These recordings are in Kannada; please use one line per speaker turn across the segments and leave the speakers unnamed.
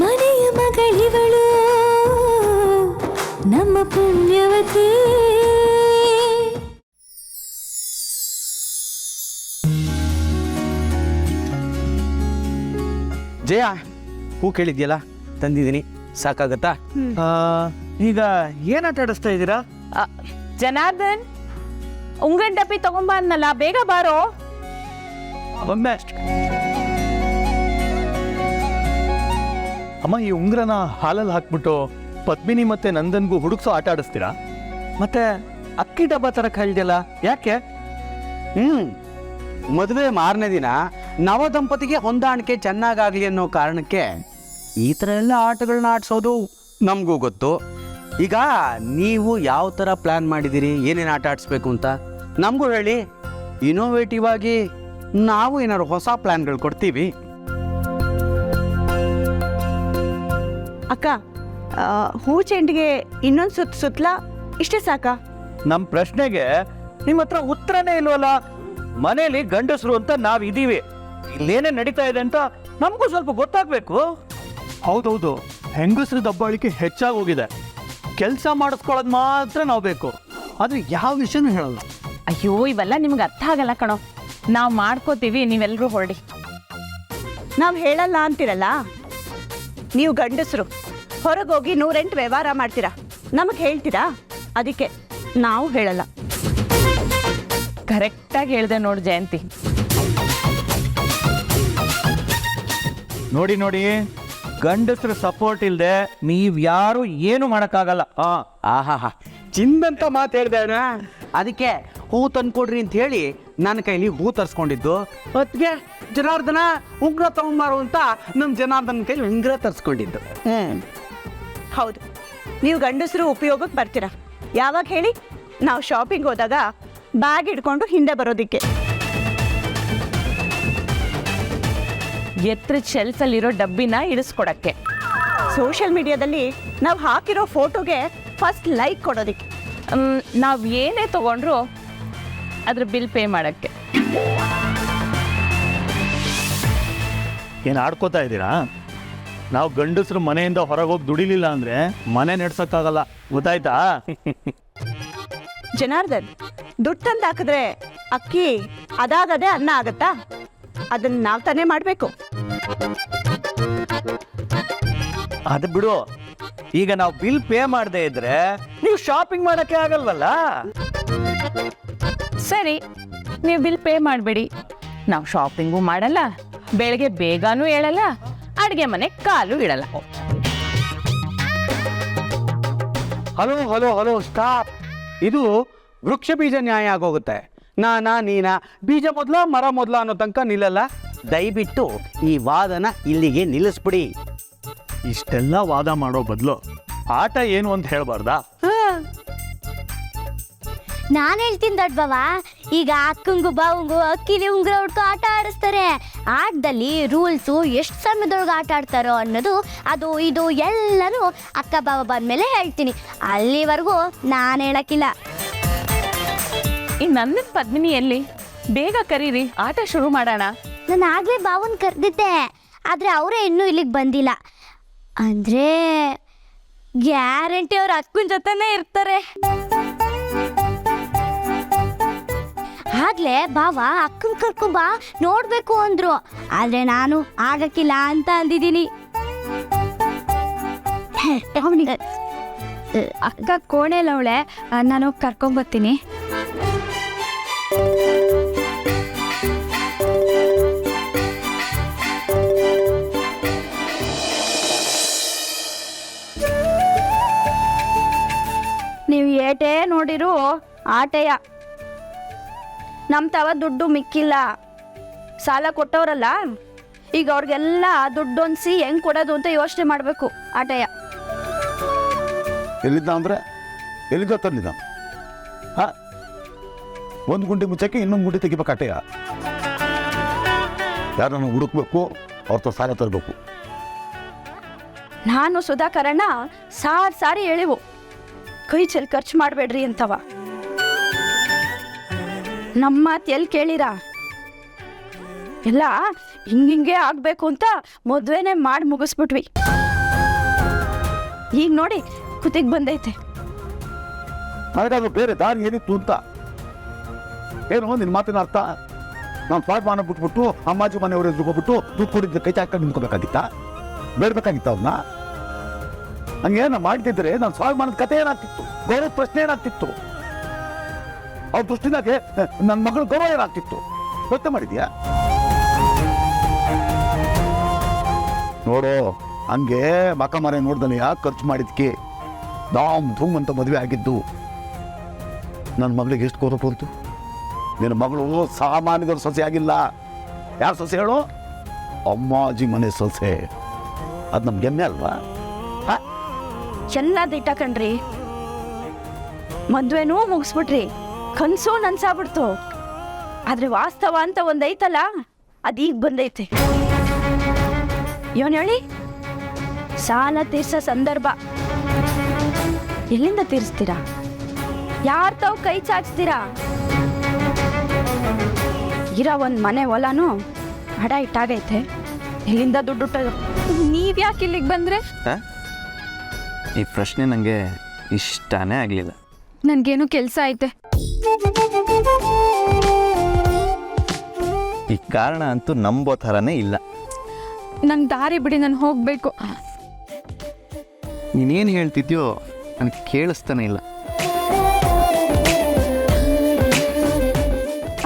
ಮನೆಯ ಮಗಳಿವಳು ನಮ್ಮ ಪುಣ್ಯವತಿ.
ಜಯ, ಹೂ ಕೇಳಿದ್ಯಲ್ಲ, ತಂದಿದ್ದೀನಿ. ಸಾಕಾಗತ್ತಾ?
ಈಗ ಏನ್ ಆಟ ಆಡಿಸ್ತಾ ಇದ್ದೀರಾ?
ಜನಾರ್ದನ್, ಉಂಗನ್ ಡಬ್ಬಿ ತಗೊಂಬ ಅನ್ನಲ್ಲ, ಬೇಗ ಬಾರೋ.
ಒಮ್ಮೆ ಅಮ್ಮ, ಈ ಉಂಗ್ರನ ಹಾಲಲ್ಲಿ ಹಾಕ್ಬಿಟ್ಟು ಪದ್ಮಿನಿ ಮತ್ತೆ ನಂದನ್ಗೂ ಹುಡುಕ್ಸೋ ಆಟ ಆಡಿಸ್ತೀರಾ? ಮತ್ತೆ ಅಕ್ಕಿ ಡಬ್ಬ ತರಕ್ ಹೇಳಿದ್ಯಲ್ಲ, ಯಾಕೆ?
ಮದುವೆ ಮಾರನೇ ದಿನ ನವ ದಂಪತಿಗೆ ಹೊಂದಾಣಿಕೆ ಚೆನ್ನಾಗಾಗ್ಲಿ ಅನ್ನೋ ಕಾರಣಕ್ಕೆ ಈ ಥರ ಎಲ್ಲ ಆಟಗಳನ್ನ ಆಡಿಸೋದು ನಮಗೂ ಗೊತ್ತು. ಈಗ ನೀವು ಯಾವ ಥರ ಪ್ಲ್ಯಾನ್ ಮಾಡಿದ್ದೀರಿ, ಏನೇನು ಆಟ ಆಡಿಸ್ಬೇಕು ಅಂತ ನಮಗೂ ಹೇಳಿ. ಇನೋವೇಟಿವ್ ಆಗಿ ನಾವು ಏನಾದ್ರು ಹೊಸ ಪ್ಲ್ಯಾನ್ಗಳು ಕೊಡ್ತೀವಿ.
ಅಕ್ಕ, ಹೂ ಚೆಂಡಿಗೆ ಇನ್ನೊಂದು ಸುತ್ತಲ ಇಷ್ಟೇ ಸಾಕಾ?
ನಮ್ಮ ಪ್ರಶ್ನೆಗೆ ನಿಮ್ಮ ಹತ್ರ ಉತ್ತರನೇ ಇಲ್ವಲ್ಲ. ಮನೇಲಿ ಗಂಡಸರು ಅಂತ ನಾವಿದ್ದೀವಿ, ಇಲ್ಲೇನೇ ನಡೀತಾ ಇದೆ ಅಂತ ನಮಗೂ ಸ್ವಲ್ಪ ಗೊತ್ತಾಗ್ಬೇಕು. ಹೌದೌದು, ಹೆಂಗಸರು ದಬ್ಬಾಳಿಕೆ ಹೆಚ್ಚಾಗಿ ಹೋಗಿದೆ. ಕೆಲಸ ಮಾಡಿಸ್ಕೊಳ್ಳೋದು ಮಾತ್ರ ನಾವು ಬೇಕು, ಆದ್ರೆ ಯಾವ ವಿಷಯನೂ ಹೇಳಲ್ಲ.
ಅಯ್ಯೋ, ಇವೆಲ್ಲ ನಿಮ್ಗೆ ಅರ್ಥ ಆಗಲ್ಲ ಕಣೋ. ನಾವು ಮಾಡ್ಕೋತೀವಿ, ನೀವೆಲ್ಲರೂ ಹೊರಡಿ.
ನಾವು ಹೇಳಲ್ಲ ಅಂತಿರಲ್ಲ. ನೀವು ಗಂಡಸರು ಹೊರಗೋಗಿ 108 ವ್ಯವಹಾರ ಮಾಡ್ತೀರಾ, ನಮಗೆ ಹೇಳ್ತೀರಾ? ಅದಕ್ಕೆ ನಾವು ಹೇಳಲ್ಲ.
ಕರೆಕ್ಟಾಗಿ ಹೇಳ್ದೆ ನೋಡು ಜಯಂತಿ.
ನೋಡಿ ನೋಡಿ, ಗಂಡಸರ ಸಪೋರ್ಟ್ ಇಲ್ಲದೆ ನೀವ್ ಯಾರು ಏನು ಮಾಡಕ್ಕಾಗಲ್ಲ.
ಆಹಾ, ಚಿಂದಂತ ಮಾತು ಹೇಳ್ದೆ. ಅದಕ್ಕೆ ಹೂ ತಂದ್ಕೊಡ್ರಿ ಅಂತ ಹೇಳಿ ನನ್ನ ಕೈಲಿ ಹೂ ತರಿಸ್ಕೊಂಡಿದ್ದು. ಅದಕ್ಕೆ ಜನಾರ್ದನ ಉಂಗ್ರ ತಗೊಂಬಾರು ಅಂತ ನಮ್ಮ ಜನಾರ್ದನ ಕೈಲಿ ಉಂಗ್ರ ತರಿಸ್ಕೊಂಡಿದ್ದು.
ಹೌದು, ನೀವು ಗಂಡಸರು ಉಪಯೋಗಕ್ಕೆ ಬರ್ತೀರಾ ಯಾವಾಗ ಹೇಳಿ? ನಾವು ಶಾಪಿಂಗ್ ಹೋದಾಗ ಬ್ಯಾಗ್ ಹಿಡ್ಕೊಂಡು ಹಿಂದೆ ಬರೋದಿಕ್ಕೆ.
ಎತ್ತರದ ಶೆಲ್ಫಲ್ಲಿರೋ ಡಬ್ಬಿನ ಇಳಿಸ್ಕೊಡಕ್ಕೆ.
ಸೋಷಿಯಲ್ ಮೀಡಿಯಾದಲ್ಲಿ ನಾವು ಹಾಕಿರೋ ಫೋಟೋಗೆ ಫಸ್ಟ್ ಲೈಕ್ ಕೊಡೋದಿಕ್ಕೆ.
ನಾವು ಏನೇ ತಗೊಂಡ್ರು ಅದ್ರ ಬಿಲ್ ಪೇ ಮಾಡೋಕ್ಕೆ.
ಏನು ಆಡ್ಕೋತಾ ಇದ್ದೀರಾ? ನಾವು ಗಂಡಸರು ಮನೆಯಿಂದ ಹೊರಗೆ ಹೋಗಿ ದುಡಿಲಿಲ್ಲ ಅಂದ್ರೆ ಮನೆ ನಡೆಸೋಕ್ಕಾಗಲ್ಲ, ಗೊತ್ತಾಯ್ತಾ?
ಜನಾರ್ದನ್, ದುಡ್ಡು ತಂದು ಹಾಕಿದ್ರೆ ಅಕ್ಕಿ ಅದಾಗದೆ ಅನ್ನ ಆಗತ್ತಾ? ಅದನ್ನ ನಾವು ತಾನೇ ಮಾಡಬೇಕು.
ಅದು ಬಿಡು, ಈಗ ನಾವು ಬಿಲ್ ಪೇ ಮಾಡದೇ ಇದ್ರೆ ನೀವು ಶಾಪಿಂಗ್ ಮಾಡಕ್ಕೆ ಆಗಲ್ವಲ್ಲ.
ಸರಿ, ನೀವು ಬಿಲ್ ಪೇ ಮಾಡಬೇಡಿ, ನಾವು ಶಾಪಿಂಗು ಮಾಡಲ್ಲ, ಬೆಳಗ್ಗೆ ಬೇಗನೂ ಹೇಳಲ್ಲ, ಅಡುಗೆ ಮನೆ ಕಾಲು ಇಡಲ್ಲ.
Hello hello hello, stop. ಇದು ವೃಕ್ಷ ಬೀಜ ನ್ಯಾಯ ಆಗೋಗುತ್ತೆ. ನಾನಾ ನೀನಾ, ಬೀಜ ಮೊದಲ ಮರ ಮೊದಲ ಅನ್ನೋ ತನಕ ನಿಲ್ಲಲ್ಲ. ದಯವಿಟ್ಟು ಈ ವಾದನ ಇಲ್ಲಿಗೆ ನಿಲ್ಲಿಸ್ಬಿಡಿ.
ಇಷ್ಟೆಲ್ಲ ವಾದ ಮಾಡೋ ಬದಲು ಆಟ ಏನು ಅಂತ ಹೇಳ್ಬಾರ್ದಾ?
ನಾನು ಹೇಳ್ತೀನಿ ದೊಡ್ಡವ, ಈಗ ಅಕ್ಕಂಗು ಬಾವಂಗು ಅಕ್ಕಿಲಿ ಉಂಗುರ ಹುಡ್ಕೊ ಆಟ ಆಡಿಸ್ತಾರೆ. ಆಟದಲ್ಲಿ ರೂಲ್ಸು ಎಷ್ಟು ಸಮಯದೊಳಗೆ ಆಟ ಆಡ್ತಾರೋ ಅನ್ನೋದು ಅದು ಇದು ಎಲ್ಲನೂ ಅಕ್ಕ ಬಾವ ಬಂದಮೇಲೆ ಹೇಳ್ತೀನಿ. ಅಲ್ಲಿವರೆಗೂ ನಾನು ಹೇಳಕ್ಕಿಲ್ಲ.
ಈ ನನ್ನ ಪದ್ಮಿನಿ ಎಲ್ಲಿ? ಬೇಗ ಕರೀರಿ, ಆಟ ಶುರು ಮಾಡೋಣ.
ನಾನು ಆಗಲೇ ಬಾವನ್ ಕರೆದಿದ್ದೆ, ಆದರೆ ಅವರೇ ಇನ್ನೂ ಇಲ್ಲಿಗೆ ಬಂದಿಲ್ಲ. ಅಂದರೆ ಗ್ಯಾರಂಟಿ ಅವ್ರ ಅಕ್ಕನ ಜೊತೆನೇ ಇರ್ತಾರೆ. ಆಗ್ಲೇ ಬಾವ ಅಕ್ಕನ ಕರ್ಕೊಂಬಾ ನೋಡ್ಬೇಕು ಅಂದ್ರು, ಆದ್ರೆ ನಾನು ಆಗಕ್ಕಿಲ್ಲ ಅಂತ ಅಂದಿದ್ದೀನಿ.
ಅಕ್ಕ ಕೋಣೆಲವಳೆ, ನಾನು ಕರ್ಕೊಂಬರ್ತೀನಿ.
ನೀವು ಏಟೇ ನೋಡಿರು ಆಟೆಯ. ನಮ್ಮ ತವ ದುಡ್ಡು ಮಿಕ್ಕಿಲ್ಲ. ಸಾಲ ಕೊಟ್ಟವರಲ್ಲ, ಈಗ ಅವ್ರಿಗೆಲ್ಲ ದುಡ್ಡು ಹೊಂದಿಸಿ ಹೆಂಗೆ ಕೊಡೋದು ಅಂತ ಯೋಚನೆ ಮಾಡಬೇಕು. ಆಟೆಯ
ಎಲ್ಲಿದ್ದ ಅಂದರೆ ಎಲ್ಲಿದ್ದ ತಂದಿದ್ದ? ಹಾಂ, ಒಂದು ಗುಂಡಿ ಮುಚ್ಚಕ್ಕೆ ಇನ್ನೊಂದು ಗುಂಡಿ ತೆಗಿಬೇಕು. ಆಟೆಯ ಯಾರನ್ನು ಹುಡುಕ್ಬೇಕು, ಅವ್ರ ಸಾಲ ತರಬೇಕು.
ನಾನು ಸುಧಾಕರಣ್ಣ ಸಾರಿ ಹೇಳಿವು, ಕೈ ಚೆಲ್ಲಿ ಖರ್ಚು ಮಾಡಬೇಡ್ರಿ ಅಂತವ. ನಮ್ಮ ಮಾತು ಎಲ್ಲಿ ಕೇಳಿರ? ಎಲ್ಲ ಹಿಂಗೆ ಆಗಬೇಕು ಅಂತ ಮದುವೆನೇ ಮಾಡಿ ಮುಗಿಸ್ಬಿಟ್ವಿ. ಈಗ ನೋಡಿ ಕುತ್ತಿಗೆ ಬಂದೈತೆ.
ಆದರೆ ಅದು ಬೇರೆ ದಾರಿ ಏನಿತ್ತು ಅಂತ ಏನು ನಿನ್ನ ಮಾತಿನ ಅರ್ಥ? ನಾನು ಸ್ವಾಭಿಮಾನ ಬಿಟ್ಬಿಟ್ಟು ಅಮ್ಮಾಜಿ ಮನೆಯವ್ರ ಎದುರು ಹೋಗ್ಬಿಟ್ಟು ದುಡ್ಡು ಕೊಡಿದ್ದು ಕೈ ಹಾಕೊಂಡು ನಿಂತ್ಕೋಬೇಕಾಗಿತ್ತ? ಬೇಡಬೇಕಾಗಿತ್ತ ಅವ್ರನ್ನ? ಹಂಗೇನ ಮಾಡ್ತಿದ್ರೆ ನಾನು ಸ್ವಾಭಿಮಾನದ ಕಥೆ ಏನಾಗ್ತಿತ್ತು, ಗೌರವ ಪ್ರಶ್ನೆ ಏನಾಗ್ತಿತ್ತು, ಅವ್ರ ದೃಷ್ಟಿನಾಗೆ ನನ್ನ ಮಗಳ ಗೌರವ ಏನಾಗ್ತಿತ್ತು ಯೋಚನೆ ಮಾಡಿದ್ಯಾ? ನೋಡು, ಹಂಗೆ ಮಕ ಮರೆ ನೋಡ್ದಲ್ಲ ಯಾಕೆ ಖರ್ಚು ಮಾಡಿದ್ಕೆ ದಾಮ್ ಧೂಮ್ ಅಂತ ಮದುವೆ ಆಗಿದ್ದು. ನನ್ನ ಮಗಳಿಗೆ ಎಷ್ಟು ಗೌರವ ಬಂತು? ನಿನ್ನ ಮಗಳು ಸಾಮಾನ್ಯದವ್ರ ಸೊಸೆ ಆಗಿಲ್ಲ. ಯಾರು ಸೊಸೆ ಹೇಳು? ಅಮ್ಮಾಜಿ ಮನೆ ಸೊಸೆ. ಅದು ನಮ್ಗೆ ಹೆಮ್ಮೆ ಅಲ್ವಾ?
ಎಲ್ಲ ದಿಟ್ಟ ಕಣ್ರಿ. ಮದ್ವೆನೂ ಮುಗಿಸ್ಬಿಟ್ರಿ, ಕನ್ಸು ನನ್ಸಾಗ್ಬಿಡ್ತು. ಆದ್ರೆ ವಾಸ್ತವ ಅಂತ ಒಂದೈತಲ್ಲ, ಅದೀಗ ಬಂದೈತೆ. ಇವನ್ ಹೇಳಿ, ಸಾಲ ತೀರ್ಸೋ ಸಂದರ್ಭ. ಎಲ್ಲಿಂದ ತೀರಿಸ್ತೀರಾ? ಯಾರ್ ತಾವ್ ಕೈ ಚಾಚ್ತೀರಾ? ಇರೋ ಒಂದ್ ಮನೆ ಹೊಲನೂ ಹಡ ಇಟ್ಟಾಗೈತೆ. ಎಲ್ಲಿಂದ ದುಡ್ಡು ಹುಟ್ಟೋದು?
ನೀವ್ಯಾಕೆ ಇಲ್ಲಿಗೆ ಬಂದ್ರೆ?
ಈ ಪ್ರಶ್ನೆ ನನಗೆ ಇಷ್ಟನೇ ಆಗಲಿಲ್ಲ.
ನನಗೇನು ಕೆಲಸ ಐತೆ.
ಈ ಕಾರಣ ಅಂತೂ ನಂಬೋ ಥರನೇ ಇಲ್ಲ.
ನಂಗೆ ದಾರಿ ಬಿಡಿ, ನಾನು ಹೋಗಬೇಕು.
ನೀನೇನು ಹೇಳ್ತಿದ್ಯೋ ನನಗೆ ಕೇಳಿಸ್ತಾನೆ ಇಲ್ಲ.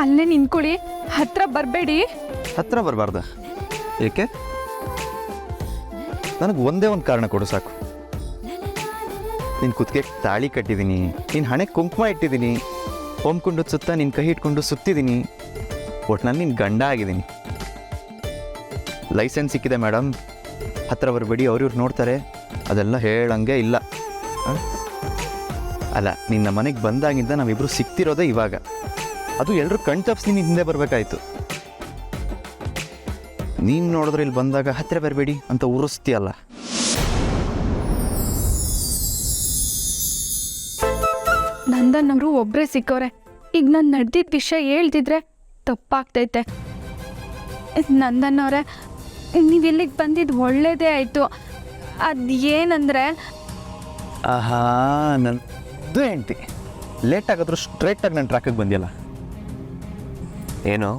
ಅಲ್ಲೇ ನಿಂತ್ಕೊಳ್ಳಿ, ಹತ್ರ ಬರಬೇಡಿ.
ಹತ್ರ ಬರಬಾರ್ದ? ಏಕೆ? ನನಗೆ ಒಂದೇ ಒಂದು ಕಾರಣ ಕೊಡು ಸಾಕು. ನಿನ್ನ ಕುತ್ತಿಗೆ ತಾಳಿ ಕಟ್ಟಿದ್ದೀನಿ, ನಿನ್ನ ಹಣೆಗೆ ಕುಂಕುಮ ಇಟ್ಟಿದ್ದೀನಿ, ಹೊಮ್ಕೊಂಡು ಸುತ್ತ ನಿನ್ನ ಕೈ ಇಟ್ಕೊಂಡು ಸುತ್ತಿದ್ದೀನಿ. ಒಟ್ಟಿನಲ್ಲಿ ನಿನ್ನ ಗಂಡ ಆಗಿದ್ದೀನಿ. ಲೈಸೆನ್ಸ್ ಸಿಕ್ಕಿದೆ ಮೇಡಮ್, ಹತ್ರ ಬರಬೇಡಿ, ಅವ್ರಿವ್ರು ನೋಡ್ತಾರೆ, ಅದೆಲ್ಲ ಹೇಳಂಗೆ ಇಲ್ಲ. ಅಲ್ಲ, ನಿನ್ನ ಮನೆಗೆ ಬಂದಾಗಿಂದ ನಾವಿಬ್ಬರು ಸಿಕ್ತಿರೋದೇ ಇವಾಗ. ಅದು ಎಲ್ಲರೂ ಕಣ್ ತಪ್ಪಿಸಿ ನೀನು ಹಿಂದೆ ಬರಬೇಕಾಯ್ತು. ನೀನು ನೋಡಿದ್ರೆ ಇಲ್ಲಿ ಬಂದಾಗ ಹತ್ತಿರ ಬರಬೇಡಿ ಅಂತ ಉರಿಸ್ತೀಯಲ್ಲ.
ನಂದನ್ ಅವರು ಒಬ್ಬರೇ ಸಿಕ್ಕವ್ರೆ. ಈಗ ನಾನು ನಡೆದಿದ್ದ ವಿಷಯ ಹೇಳ್ತಿದ್ರೆ ತಪ್ಪಾಗ್ತೈತೆ. ನಂದನ್ ಅವರೇ, ನೀವು ಇಲ್ಲಿಗೆ ಬಂದಿದ್ದು ಒಳ್ಳೇದೇ ಆಯಿತು. ಅದು ಏನಂದರೆ,
ಆಹಾ, ನನ್ನದು ಹೆಂಡ್ತಿ ಲೇಟ್ ಆಗಾದರೂ ಸ್ಟ್ರೈಟಾಗಿ ನನ್ನ ಟ್ರ್ಯಾಕಿಗೆ ಬಂದಿಯಲ್ಲ. ಏನೋ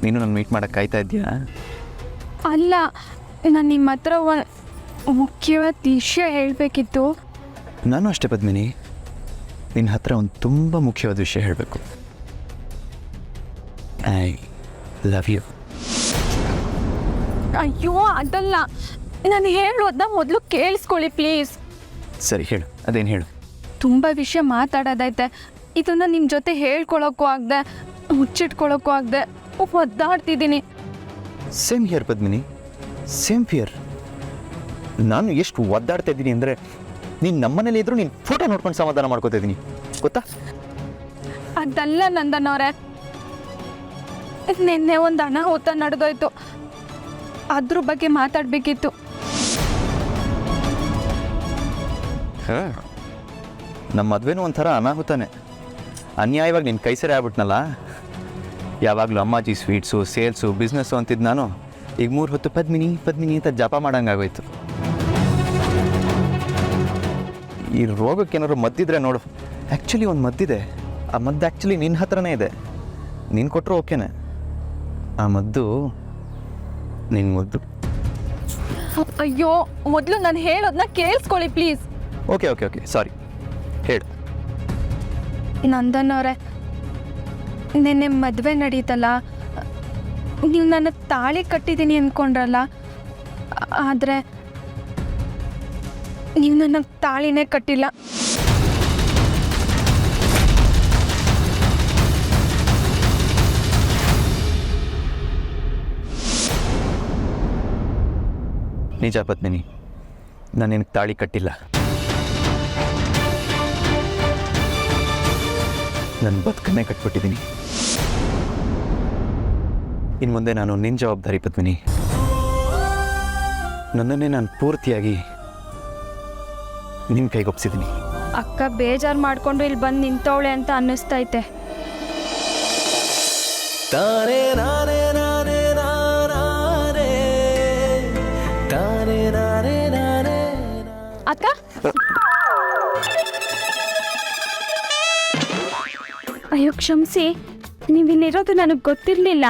ನೀನು ನನ್ನ ಮೀಟ್ ಮಾಡೋಕ್ಕೆ ಕಾಯ್ತಾ ಇದೆಯಾ?
ಅಲ್ಲ, ನಾನು ನಿಮ್ಮ ಹತ್ರ ಒಂದು ಮುಖ್ಯವಾದ ವಿಷಯ ಹೇಳಬೇಕಿತ್ತು.
ನಾನು ಅಷ್ಟೇ ಪದ್ಮಿನಿ, ನಿನ್ನ ಹತ್ರ ಒಂದು ತುಂಬ ಮುಖ್ಯವಾದ ವಿಷಯ ಹೇಳಬೇಕು. I love you.
ಅಯ್ಯೋ, ಅದಲ್ಲ, ನಾನು ಹೇಳೋದನ್ನ ಮೊದಲು ಕೇಳಿಸ್ಕೊಳ್ಳಿ ಪ್ಲೀಸ್.
ಸರಿ ಹೇಳು, ಅದೇನು ಹೇಳು.
ತುಂಬ ವಿಷಯ ಮಾತಾಡೋದೈತೆ. ಇದನ್ನು ನಿಮ್ಮ ಜೊತೆ ಹೇಳ್ಕೊಳಕ್ಕೂ ಆಗದೆ, ಮುಚ್ಚಿಟ್ಕೊಳ್ಳೋಕ್ಕೂ ಆಗದೆ ಒದ್ದಾಡ್ತಿದ್ದೀನಿ.
Same here Padmini, same here. ನಾನು ಎಷ್ಟು ಒದ್ದಾಡ್ತಾ ಇದ್ದೀನಿ ಅಂದರೆ, ನೀನು ನಮ್ಮನೇಲಿ ಇದ್ದರೂ ನೀನು ಫೋಟೋ ನೋಡ್ಕೊಂಡು ಸಮಾಧಾನ ಮಾಡ್ಕೋತಾ ಇದ್ದೀನಿ, ಗೊತ್ತಾ?
ಅದಲ್ಲ ನಂದನ್ ಅವರೇ, ನಿನ್ನೆ ಒಂದು ಅನಾಹುತ ನಡೆದೋಯ್ತು, ಅದ್ರ ಬಗ್ಗೆ ಮಾತಾಡಬೇಕಿತ್ತು.
ಹಾಂ, ನಮ್ಮ ಮದುವೆನೂ ಒಂಥರ ಅನಾಹುತನೇ. ಅನ್ಯಾಯವಾಗಿ ನಿನ್ನ ಕೈ ಸರಿ ಆಗ್ಬಿಟ್ನಲ್ಲ. ಯಾವಾಗಲೂ ಅಮ್ಮಾಜಿ ಸ್ವೀಟ್ಸು, ಸೇಲ್ಸು, ಬಿಸ್ನೆಸ್ಸು ಅಂತಿದ್ದು ನಾನು ಈಗ 3 ಹೊತ್ತು ಪದ್ಮಿನಿ ಪದ್ಮಿನಿ ಅಂತ ಜಪ ಮಾಡೋಂಗಾಗೋಯ್ತು. ಈ ರೋಗಕ್ಕೆ ಏನಾದ್ರು ಮದ್ದಿದ್ರೆ ನೋಡು. ಆ್ಯಕ್ಚುಲಿ ಒಂದು ಮದ್ದಿದೆ. ಆ ಮದ್ದು ಆ್ಯಕ್ಚುಲಿ ನಿನ್ನ ಹತ್ರನೇ ಇದೆ. ನೀನು ಕೊಟ್ಟರು ಓಕೆನೆ. ಆ ಮದ್ದು ನಿನ್ನ ಮುದ್ದು.
ಅಯ್ಯೋ, ಮೊದಲು ನಾನು ಹೇಳೋದನ್ನ ಕೇಳಿಸ್ಕೊಳ್ಳಿ please.
Okay okay okay sorry, ಹೇಳು.
ನಂದನ್ ಅವರೇ, ನಿನ್ನೆ ಮದುವೆ ನಡೀತಲ್ಲ, ನೀವು ನನ್ನ ತಾಳಿ ಕಟ್ಟಿದ್ದೀನಿ ಅಂದ್ಕೊಂಡ್ರಲ್ಲ, ಆದರೆ ನೀವು ನನ್ನ ತಾಳಿನೇ ಕಟ್ಟಿಲ್ಲ.
ನಿಜ ಪದ್ಮಿನಿ, ನಾನು ನಿನಗೆ ತಾಳಿ ಕಟ್ಟಿಲ್ಲ. ನನ್ನ ಬದುಕನ್ನೇ ಕಟ್ಬಿಟ್ಟಿದ್ದೀನಿ. ಇನ್ನು ಮುಂದೆ ನಾನು ನಿನ್ನ ಜವಾಬ್ದಾರಿ ಪದ್ಮಿನಿ. ನನ್ನನ್ನೇ ನಾನು ಪೂರ್ತಿಯಾಗಿ ನಿನ್ನ ಕೈಗೊಪ್ಸಿದ್ದೀನಿ.
ಅಕ್ಕ ಬೇಜಾರು ಮಾಡಿಕೊಂಡು ಇಲ್ಲಿ ಬಂದು ನಿಂತವಳೆ ಅಂತ ಅನ್ನಿಸ್ತೈತೆ. ಅಕ್ಕ
ಅಯ್ಯೋ ಕ್ಷಮಿಸಿ, ನೀವಿಲ್ಲಿರೋದು ನನಗೆ ಗೊತ್ತಿರಲಿಲ್ಲ.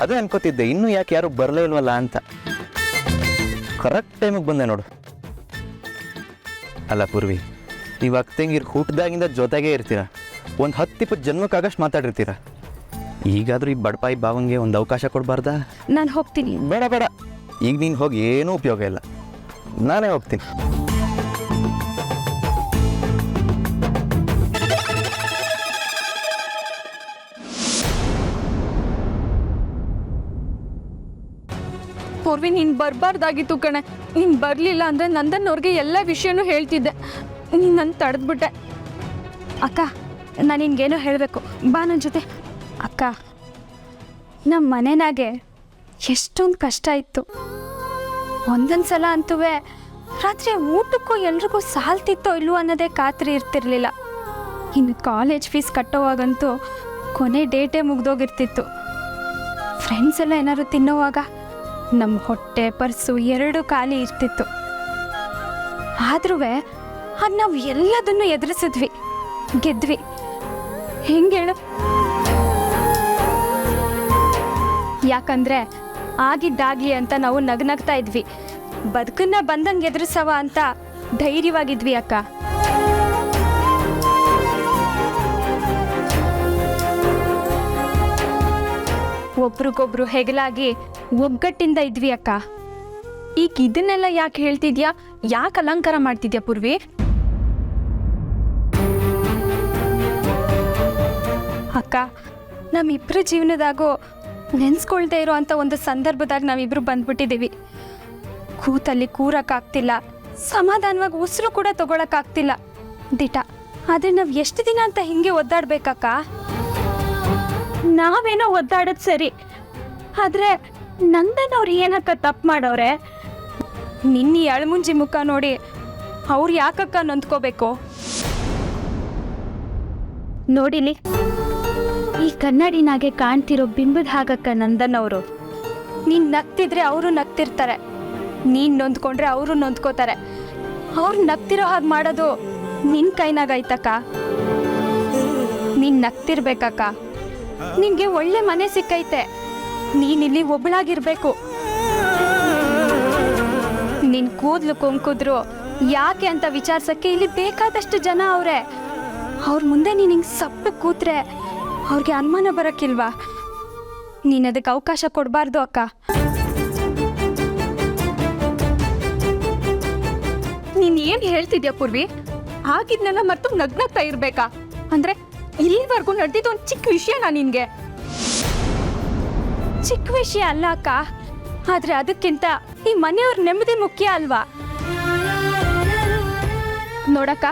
ಅದೇ ಅನ್ಕೋತಿದ್ದೆ ಇನ್ನೂ ಯಾಕೆ ಯಾರು ಬರಲೇ ಇಲ್ವಲ್ಲ ಅಂತ. ಕರೆಕ್ಟ್ ಟೈಮಿಗೆ ಬಂದೆ ನೋಡು. ಅಲ್ಲ ಪೂರ್ವಿ, ನೀವು ಅಕ್ಕಂಗಿರ್ ಹುಟ್ಟಿದಾಗಿಂದ ಜೊತೆಗೇ ಇರ್ತೀರ. ಒಂದು 10-20 ಜನ್ಮಕ್ಕಾಗಷ್ಟು ಮಾತಾಡಿರ್ತೀರ. ಈಗಾದರೂ ಈ ಬಡಪಾಯಿ ಭಾವಂಗೆ ಒಂದು ಅವಕಾಶ ಕೊಡಬಾರ್ದಾ?
ನಾನು ಹೋಗ್ತೀನಿ.
ಬೇಡ ಬೇಡ, ಈಗ ನೀನು ಹೋಗಿ ಏನೂ ಉಪಯೋಗ ಇಲ್ಲ, ನಾನೇ ಹೋಗ್ತೀನಿ.
ಪೂರ್ವಿ ನೀನು ಬರಬಾರ್ದಾಗಿತ್ತು ಕಣೆ. ನೀನು ಬರಲಿಲ್ಲ ಅಂದರೆ ನಂದನ್ ಅವ್ರಿಗೆ ಎಲ್ಲ ವಿಷಯನೂ ಹೇಳ್ತಿದ್ದೆ. ನೀನು ನನ್ನ ತಡೆದ್ಬಿಟ್ಟೆ.
ಅಕ್ಕ, ನಾನು ನಿನ್ಗೇನೋ ಹೇಳಬೇಕು, ಬಾ ನನ್ನ ಜೊತೆ. ಅಕ್ಕ, ನಮ್ಮ ಮನೆನಾಗೆ ಎಷ್ಟೊಂದು ಕಷ್ಟ ಇತ್ತು. ಒಂದೊಂದು ಸಲ ಅಂತೂ ರಾತ್ರಿ ಊಟಕ್ಕೂ ಎಲ್ರಿಗೂ ಸಾಲ್ತಿತ್ತೋ ಇಲ್ವೋ ಅನ್ನೋದೇ ಖಾತ್ರಿ ಇರ್ತಿರ್ಲಿಲ್ಲ. ಇನ್ನು ಕಾಲೇಜ್ ಫೀಸ್ ಕಟ್ಟೋವಾಗಂತೂ ಕೊನೆ ಡೇಟೇ ಮುಗ್ದೋಗಿರ್ತಿತ್ತು. ಫ್ರೆಂಡ್ಸ್ ಎಲ್ಲ ಏನಾದ್ರು ತಿನ್ನೋವಾಗ ನಮ್ಮ ಹೊಟ್ಟೆ ಪರ್ಸು ಎರಡೂ ಖಾಲಿ ಇರ್ತಿತ್ತು. ಆದ್ರೂ ಅದು ನಾವು ಎಲ್ಲದನ್ನು ಎದುರಿಸಿದ್ವಿ, ಗೆದ್ವಿ. ಹೆಂಗೆ ಹೇಳು? ಯಾಕಂದ್ರೆ ಆಗಿದ್ದಾಗ್ಲಿ ಅಂತ ನಾವು ನಗ್ನಗ್ತಾ ಇದ್ವಿ. ಬದುಕನ್ನ ಬಂದಂಗೆ ಎದುರಿಸವ ಅಂತ ಧೈರ್ಯವಾಗಿದ್ವಿ ಅಕ್ಕ. ಒಬ್ರಿಗೊಬ್ರು ಹೆಗಲಾಗಿ ಒಗ್ಗಟ್ಟಿಂದ ಇದ್ವಿ ಅಕ್ಕ.
ಈಗ ಇದನ್ನೆಲ್ಲ ಯಾಕೆ ಹೇಳ್ತಿದ್ಯಾ? ಯಾಕೆ ಅಲಂಕಾರ ಮಾಡ್ತಿದ್ಯಾ ಪೂರ್ವಿ?
ಅಕ್ಕ, ನಮ್ಮಿಬ್ಬರ ಜೀವನದಾಗೂ ನೆನ್ಸ್ಕೊಳ್ದೇ ಇರೋ ಅಂಥ ಒಂದು ಸಂದರ್ಭದಾಗ ನಾವಿಬ್ರು ಬಂದ್ಬಿಟ್ಟಿದ್ದೀವಿ. ಕೂತಲ್ಲಿ ಕೂರಕ್ಕಾಗ್ತಿಲ್ಲ, ಸಮಾಧಾನವಾಗಿ ಉಸಿರು ಕೂಡ ತಗೊಳಕ್ಕಾಗ್ತಿಲ್ಲ ದಿಟ. ಆದರೆ ನಾವು ಎಷ್ಟು ದಿನ ಅಂತ ಹಿಂಗೆ ಒದ್ದಾಡ್ಬೇಕಕ್ಕ? ನಾವೇನೋ ಒದ್ದಾಡೋದು ಸರಿ, ಆದರೆ ನಂದನ್ ಅವ್ರು ಏನಕ್ಕ ತಪ್ಪು ಮಾಡವ್ರೆ? ನಿನ್ನೆ ಅಳಮುಂಜಿ ಮುಖ ನೋಡಿ ಅವ್ರು ಯಾಕಕ್ಕ ನೊಂದ್ಕೋಬೇಕು? ನೋಡಿಲಿ, ಈ ಕನ್ನಡಿನಾಗೆ ಕಾಣ್ತಿರೋ ಬಿಂಬದ ಹಾಗಕ್ಕ ನಂದನ್ ಅವರು. ನೀನು ನಗ್ತಿದ್ರೆ ಅವರು ನಗ್ತಿರ್ತಾರೆ, ನೀನು ನೊಂದ್ಕೊಂಡ್ರೆ ಅವರು ನೊಂದ್ಕೋತಾರೆ. ಅವ್ರು ನಗ್ತಿರೋ ಹಾಗೆ ಮಾಡೋದು ನಿನ್ನ ಕೈನಾಗೈತಕ್ಕ. ನೀನು ನಗ್ತಿರ್ಬೇಕಕ್ಕ. ನಿನಗೆ ಒಳ್ಳೆ ಮನೆ ಸಿಕ್ಕೈತೆ, ನೀನಿಲ್ಲಿ ಒಬ್ಬಳಾಗಿರ್ಬೇಕು. ನಿನ್ನ ಕೂದಲು ಕೊಂಕುದ್ರು ಯಾಕೆ ಅಂತ ವಿಚಾರಿಸೋಕ್ಕೆ ಇಲ್ಲಿ ಬೇಕಾದಷ್ಟು ಜನ ಅವರೇ. ಅವ್ರ ಮುಂದೆ ನೀನು ಹಿಂಗೆ ಸಪ್ಪು ಕೂತ್ರೆ ಅವ್ರಿಗೆ ಅನುಮಾನ ಬರೋಕ್ಕಿಲ್ವಾ? ನೀನು ಅದಕ್ಕೆ ಅವಕಾಶ ಕೊಡಬಾರ್ದು ಅಕ್ಕ.
ನೀನು ಏನು ಹೇಳ್ತಿದ್ಯಾ ಪೂರ್ವಿ? ಆಗಿದ್ನೆಲ್ಲ ಮರ್ತು ನಗ್ನಗ್ತಾ ಇರ್ಬೇಕಾ? ಅಂದರೆ ಇಲ್ಲಿವರೆಗೂ ನಡೆದಿದ್ದು ಒಂದು ಚಿಕ್ಕ ವಿಷಯನಾ ನಿನಗೆ?
ಚಿಕ್ಕ ವಿಷಯ ಅಲ್ಲ ಅಕ್ಕ, ಆದರೆ ಅದಕ್ಕಿಂತ ಈ ಮನೆಯವ್ರ ನೆಮ್ಮದಿ ಮುಖ್ಯ ಅಲ್ವಾ? ನೋಡಕ್ಕ,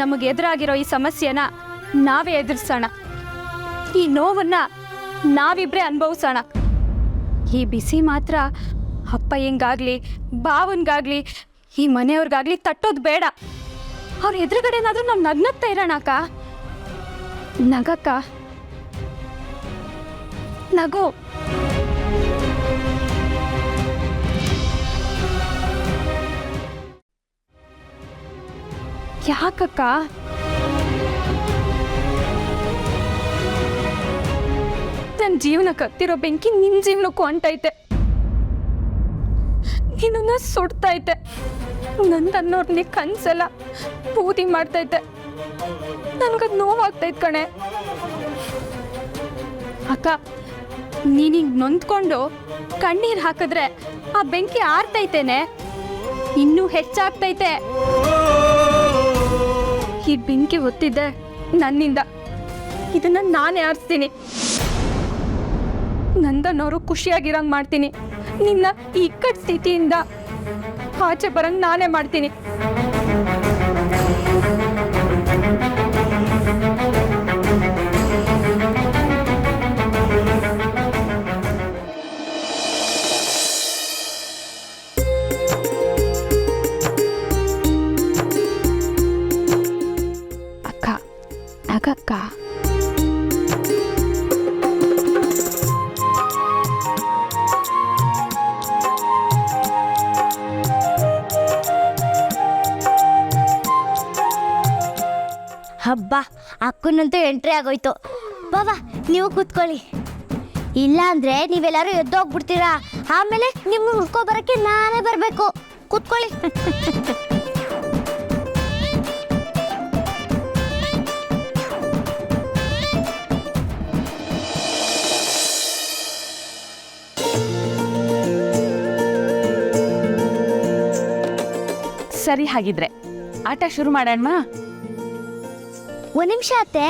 ನಮಗೆ ಎದುರಾಗಿರೋ ಈ ಸಮಸ್ಯೆನ ನಾವೇ ಎದುರಿಸೋಣ. ಈ ನೋವನ್ನ ನಾವಿಬ್ರೇ ಅನುಭವಿಸೋಣ. ಈ ಬಿಸಿ ಮಾತ್ರ ಅಪ್ಪಯ್ಯಂಗಾಗ್ಲಿ ಬಾವನ್ಗಾಗ್ಲಿ ಈ ಮನೆಯವ್ರಿಗಾಗ್ಲಿ ತಟ್ಟೋದು ಬೇಡ. ಅವ್ರ ಎದುರುಗಡೆನಾದ್ರೂ ನಾವು ನಗ್ನಗ್ತಾ ಇರೋಣ ಅಕ್ಕ. ನಗಕ್ಕ, ನಗು. ಯಾಕಕ್ಕ?
ನನ್ನ ಜೀವನ ಕತ್ತಿರೋ ಬೆಂಕಿ ನಿನ್ನ ಜೀವನಕ್ಕೂ ಅಂಟೈತೆ, ನಿನ್ನ ಸುಡ್ತೈತೆ. ನಂದನ್ನೋರ್ನಿ ಕನ್ಸೆಲ್ಲ ಬೂದಿ ಮಾಡ್ತೈತೆ. ನನಗದು ನೋವಾಗ್ತೈತೆ ಕಣೆ.
ಅಕ್ಕ, ನೀನಿಂಗ್ ನೊಂದ್ಕೊಂಡು ಕಣ್ಣೀರು ಹಾಕಿದ್ರೆ ಆ ಬೆಂಕಿ ಆರ್ತೈತೇನೆ, ಇನ್ನೂ ಹೆಚ್ಚಾಗ್ತೈತೆ. ಈ ಬೆಂಕಿ ಹೊತ್ತಿದ್ದೆ ನನ್ನಿಂದ, ಇದನ್ನ ನಾನೇ ಆರಿಸ್ತೀನಿ.
ನಂದನ್ನವರು ಖುಷಿಯಾಗಿರಂಗೆ ಮಾಡ್ತೀನಿ. ನಿನ್ನ ಈ ಇಕ್ಕಟ್ಟು ಸ್ಥಿತಿಯಿಂದ ಆಚೆ ಬರಂಗೆ ನಾನೇ ಮಾಡ್ತೀನಿ.
ಅಕ್ಕ, ನಗಕ್ಕ.
ಹಬ್ಬ ಅಕ್ಕನಂತೂ ಎಂಟ್ರಿ ಆಗೋಯ್ತು. ಬಾಬಾ ನೀವು ಕೂತ್ಕೊಳ್ಳಿ. ಇಲ್ಲ ಅಂದ್ರೆ ನೀವೆಲ್ಲರೂ ಎದ್ದೋಗ್ಬಿಡ್ತೀರಾ, ಆಮೇಲೆ ನಿಮ್ಗೆ ಉಳ್ಕೊ ಬರಕ್ಕೆ ನಾನೇ ಬರಬೇಕು. ಕೂತ್ಕೊಳ್ಳಿ.
ಸರಿ, ಹಾಗಿದ್ರೆ ಆಟ ಶುರು ಮಾಡೋಣ.
ಒಂದ್ ನಿಮಿಷ ಅತ್ತೆ,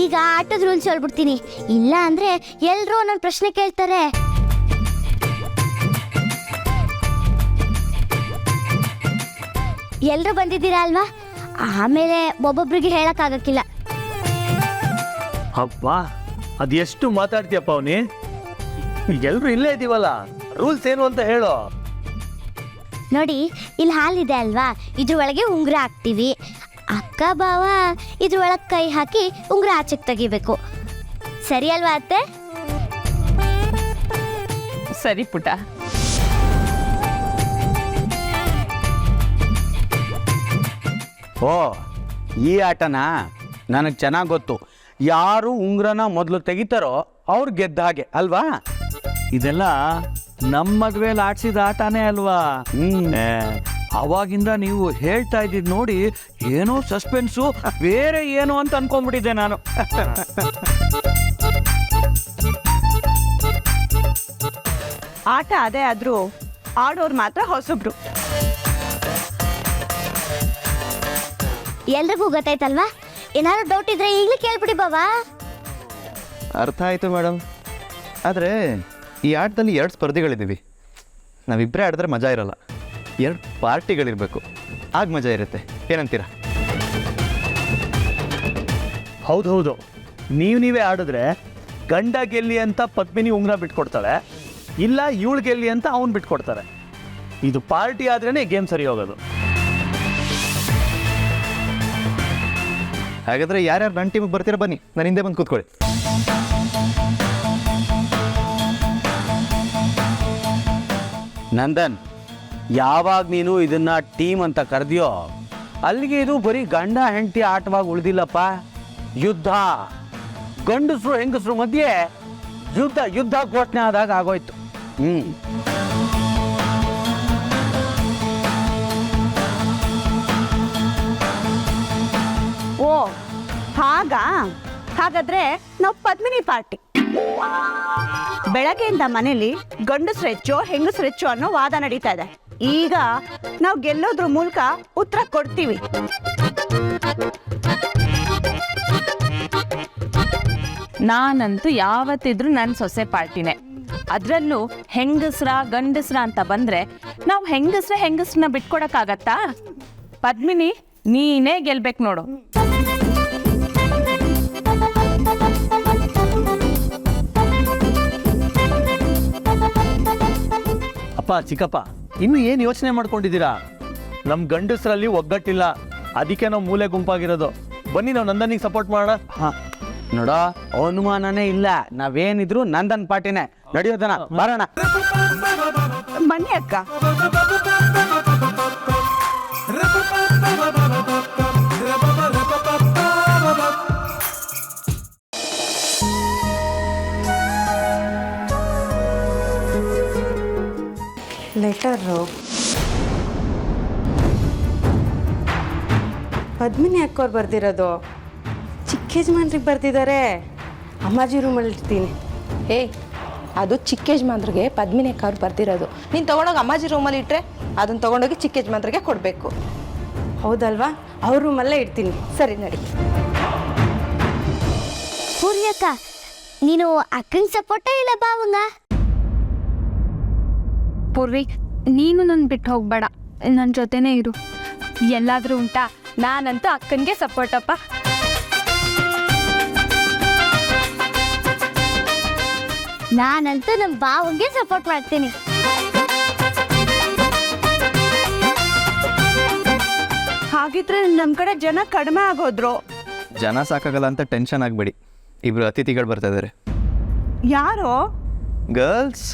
ಈಗ ಆಟದ ರೂಲ್ಸ್ ಹೇಳ್ಬಿಡ್ತೀನಿ. ಇಲ್ಲ ಅಂದ್ರೆ ಎಲ್ರೂ ಒಂದೊಂದು ಪ್ರಶ್ನೆ ಕೇಳ್ತಾರೆ. ಎಲ್ರೂ ಬಂದಿದ್ದೀರಾ ಅಲ್ವಾ? ಆಮೇಲೆ ಒಬ್ಬೊಬ್ರಿಗೆ ಹೇಳಕ್ ಆಗಕ್ಕಿಲ್ಲ.
ಅಪ್ಪ ಅದೆಷ್ಟು ಮಾತಾಡ್ತೀಯಪ್ಪ ಅವನಿ. ಎಲ್ರು ಇಲ್ಲೇ ಇದೀವಲ್ಲ, ರೂಲ್ಸ್ ಏನು ಅಂತ ಹೇಳು.
ನೋಡಿ, ಇಲ್ಲಿ ಹಾಲಿದೆ ಅಲ್ವಾ, ಇದ್ರ ಒಳಗೆ ಉಂಗುರ ಹಾಕ್ತೀವಿ. ಅಕ್ಕ ಬಾವ ಇದ್ರೊಳಗೆ ಕೈ ಹಾಕಿ ಉಂಗುರ ಆಚೆಗೆ ತೆಗಿಬೇಕು. ಸರಿ ಅಲ್ವಾ ಅತ್ತೆ?
ಸರಿ ಪುಟ.
ಓ, ಈ ಆಟನಾ ನನಗೆ ಚೆನ್ನಾಗಿ ಗೊತ್ತು. ಯಾರು ಉಂಗ್ರನ ಮೊದಲು ತೆಗಿತಾರೋ ಅವ್ರು ಗೆದ್ದ ಹಾಗೆ ಅಲ್ವಾ?
ಇದೆಲ್ಲ ನಮ್ಮ ಮದ್ವೆಯಲ್ಲಿ ಆಡ್ಸಿದ ಆಟನೇ ಅಲ್ವಾ? ಅವಾಗಿಂದ ನೀವು ಹೇಳ್ತಾ ಇದ್ದಿದ್ ನೋಡಿ ಏನೋ ಸಸ್ಪೆನ್ಸು, ಬೇರೆ ಏನೋ ಅಂತ ಅನ್ಕೊಂಡ್ಬಿಟ್ಟಿದ್ದೆ ನಾನು.
ಆಟ ಅದೇ ಆದ್ರೂ ಆಡೋರು ಮಾತ್ರ ಹೊಸಬ್ರು.
ಎಲ್ರಿಗೂ ಗೊತ್ತಾಯ್ತಲ್ವಾ? ಏನಾದ್ರು ಡೌಟ್ ಇದ್ರೆ ಈಗಲೇ ಕೇಳ್ಬಿಡಿ ಬಾವಾ.
ಅರ್ಥ ಆಯಿತು ಮೇಡಮ್. ಆದರೆ ಈ ಆಟದಲ್ಲಿ 2 ಸ್ಪರ್ಧಿಗಳಿದ್ದೀವಿ. ನಾವಿಬ್ಬರೇ ಆಡಿದ್ರೆ ಮಜಾ ಇರಲ್ಲ, 2 ಪಾರ್ಟಿಗಳಿರಬೇಕು, ಆಗ ಮಜಾ ಇರುತ್ತೆ. ಏನಂತೀರಾ?
ಹೌದೌದು, ನೀವೇ ಆಡಿದ್ರೆ ಗಂಡ ಗೆಲ್ಲಿ ಅಂತ ಪದ್ಮಿನಿ ಉಂಗ್ರ ಬಿಟ್ಕೊಡ್ತಾಳೆ, ಇಲ್ಲ ಇವಳು ಗೆಲ್ಲಿ ಅಂತ ಅವನು ಬಿಟ್ಕೊಡ್ತಾರೆ. ಇದು ಪಾರ್ಟಿ ಆದ್ರೇನೆ ಗೇಮ್ ಸರಿ ಹೋಗೋದು.
ಹಾಗಾದರೆ ಯಾರ್ಯಾರು ನನ್ನ ಟೀಮಿಗೆ ಬರ್ತೀರಾ ಬನ್ನಿ, ನಾನು ಹಿಂದೆ ಬಂದು ಕೂತ್ಕೊಳ್ಳಿ.
ನಂದನ್, ಯಾವಾಗ ನೀನು ಇದನ್ನ ಟೀಮ್ ಅಂತ ಕರೆದಿಯೋ ಅಲ್ಲಿಗೆ ಇದು ಬರೀ ಗಂಡ ಹೆಂಡತಿ ಆಟವಾಗಿ ಉಳಿದಿಲ್ಲಪ್ಪ. ಯುದ್ಧ, ಗಂಡಸರು ಹೆಂಗಸರು ಮಧ್ಯೆ ಯುದ್ಧ ಘೋಷಣೆ ಆದಾಗ ಆಗೋಯ್ತು.
ಓ ಹಾಗಾದ್ರೆ ನಾವು ಪದ್ಮಿನಿ ಪಾರ್ಟಿ. ಬೆಳಗ್ಗೆಯಿಂದ ಮನೇಲಿ ಗಂಡಸ್ರು ಹೆಚ್ಚು ಹೆಂಗಸ್ರು ಹೆಚ್ಚು ಅನ್ನೋ ವಾದ ನಡೀತಾ ಇದೆ. ಈಗ ನಾವು ಗೆಲ್ಲೋದ್ರ ಮೂಲಕ ಉತ್ತರ ಕೊಡ್ತೀವಿ.
ನಾನಂತೂ ಯಾವತ್ತಿದ್ರು ನನ್ನ ಸೊಸೆ ಪಾರ್ಟಿನೇ. ಅದರಲ್ಲೂ ಹೆಂಗಸ್ರ ಗಂಡಸ್ರ ಅಂತ ಬಂದ್ರೆ ನಾವು ಹೆಂಗಸ್ರನ್ನ ಬಿಟ್ಕೊಡಕ್ಕಾಗತ್ತಾ? ಪದ್ಮಿನಿ, ನೀನೇ ಗೆಲ್ಬೇಕು ನೋಡು.
ಅಪ್ಪ ಚಿಕ್ಕಪ್ಪ, ಇನ್ನು ಏನು ಯೋಚನೆ ಮಾಡ್ಕೊಂಡಿದ್ದೀರಾ? ನಮ್ಮ ಗಂಡಸರಲ್ಲಿ ಒಗ್ಗಟ್ಟಿಲ್ಲ, ಅದಕ್ಕೆ ನಾವು ಮೂಲೆ ಗುಂಪಾಗಿರೋದು. ಬನ್ನಿ ನಾವು ನಂದನಿಗೆ ಸಪೋರ್ಟ್ ಮಾಡೋಣ.
ನೋಡೋ, ಅನುಮಾನನೇ ಇಲ್ಲ, ನಾವೇನಿದ್ರು ನಂದನ್ ಪಾರ್ಟಿನೇ. ನಡೆಯೋದನ ಬರೋಣ.
ಬನ್ನಿ ಅಕ್ಕ.
ಲೆಟರು ಪದ್ಮಿನಿ ಅಕ್ಕವ್ರು ಬರ್ದಿರೋದು. ಚಿಕ್ಕ ಯಜಮಾನ್ರಿಗೆ ಬರ್ದಿದ್ದಾರೆ. ಅಮ್ಮಾಜಿ ರೂಮಲ್ಲಿ ಇರ್ತೀನಿ.
ಏಯ್, ಅದು ಚಿಕ್ಕ ಯಜಮಾನ್ರಿಗೆ ಪದ್ಮಿನಿ ಅಕ್ಕವ್ರು ಬರ್ದಿರೋದು. ನೀನು ತೊಗೊಂಡೋಗಿ ಅಮ್ಮಾಜಿ ರೂಮಲ್ಲಿ ಇಟ್ಟರೆ ಅದನ್ನು ತೊಗೊಂಡೋಗಿ ಚಿಕ್ಕ ಯಜಮಾನ್ರಿಗೆ ಕೊಡಬೇಕು.
ಹೌದಲ್ವಾ? ಅವ್ರ ರೂಮಲ್ಲೇ ಇಡ್ತೀನಿ. ಸರಿ, ನಡಿ.
ಪೂರ್ವಿ ಅಕ್ಕ, ನೀನು ಅಕ್ಕನ ಸಪೋರ್ಟ ಇಲ್ಲ ಬಾವಂಗ?
ಪೂರ್ವಿ, ನೀನು ನನ್ನ ಬಿಟ್ಟು ಹೋಗ್ಬೇಡ, ನನ್ನ ಜೊತೆನೇ ಇರು. ಎಲ್ಲಾದರೂ ಉಂಟಾ? ನಾನಂತೂ ಅಕ್ಕನಿಗೆ ಸಪೋರ್ಟಪ್ಪ.
ನಾನಂತೂ ನಮ್ಮ ಬಾವಂಗೆ ಸಪೋರ್ಟ್ ಮಾಡ್ತೀನಿ.
ಹಾಗಿದ್ರೆ ನಮ್ಮ ಕಡೆ ಜನ ಕಡಿಮೆ ಆಗೋದ್ರು.
ಜನ ಸಾಕಾಗಲ್ಲ ಅಂತ ಟೆನ್ಷನ್ ಆಗಬೇಡಿ, 2 ಅತಿಥಿಗಳು ಬರ್ತಾ ಇದ್ದಾರೆ.
ಯಾರು?
ಗರ್ಲ್ಸ್,